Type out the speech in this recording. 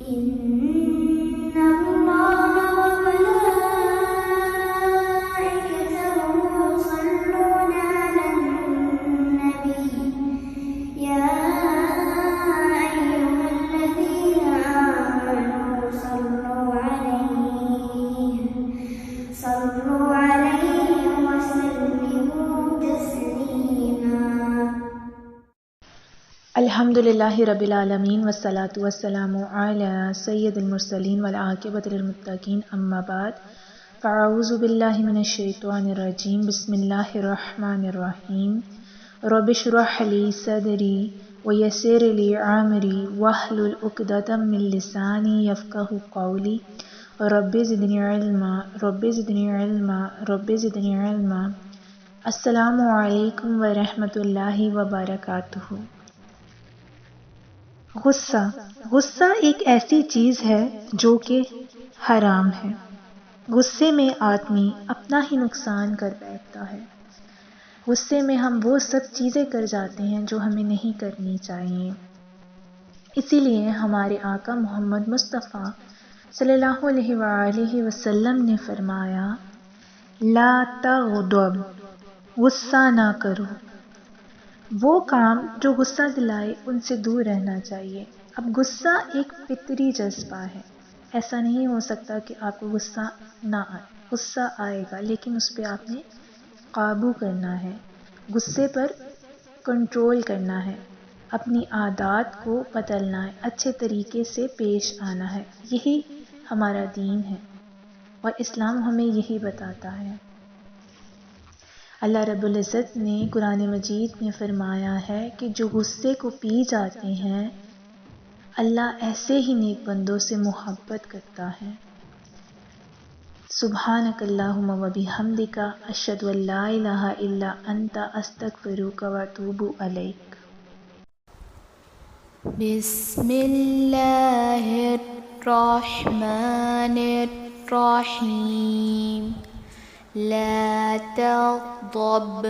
إن الله وملائكته يصلون على النبي يا أيها الذين آمنوا صلوا عليه وسلموا تسليما. الحمدللہ رب العالمین والصلاة والسلام علی سید المرسلین والعاقبۃ للمتقین اما بعد فاعوذ باللہ من الشیطان الرجیم بسم اللہ الرحمن الرحیم رب اشرح لی صدری ویسر لی امری واحلل عقدۃ من لسانی یفقہوا قولی رب زدنی علما رب زدنی علما رب زدنی علما. السلام علیکم ورحمۃ اللہ وبرکاتہ. غصہ ایک ایسی چیز ہے جو کہ حرام ہے. غصے میں آدمی اپنا ہی نقصان کر بیٹھتا ہے. غصے میں ہم وہ سب چیزیں کر جاتے ہیں جو ہمیں نہیں کرنی چاہیے. اسی لیے ہمارے آقا محمد مصطفیٰ صلی اللہ علیہ وآلہ وسلم نے فرمایا لا تغضب، غصہ نہ کرو. وہ کام جو غصہ دلائے ان سے دور رہنا چاہیے. اب غصہ ایک فطری جذبہ ہے. ایسا نہیں ہو سکتا کہ آپ کو غصہ نہ آئے. غصہ آئے گا لیکن اس پہ آپ نے قابو کرنا ہے. غصے پر کنٹرول کرنا ہے. اپنی عادات کو بدلنا ہے. اچھے طریقے سے پیش آنا ہے. یہی ہمارا دین ہے اور اسلام ہمیں یہی بتاتا ہے. اللہ رب العزت نے قرآن مجید میں فرمایا ہے کہ جو غصے کو پی جاتے ہیں اللہ ایسے ہی نیک بندوں سے محبت کرتا ہے. سبحانک اللہم و بحمدک اشہد ان لا الہ الا انت استغفرک و اتوب الیک. بسم اللہ الرحمن الرحیم. لا تغضب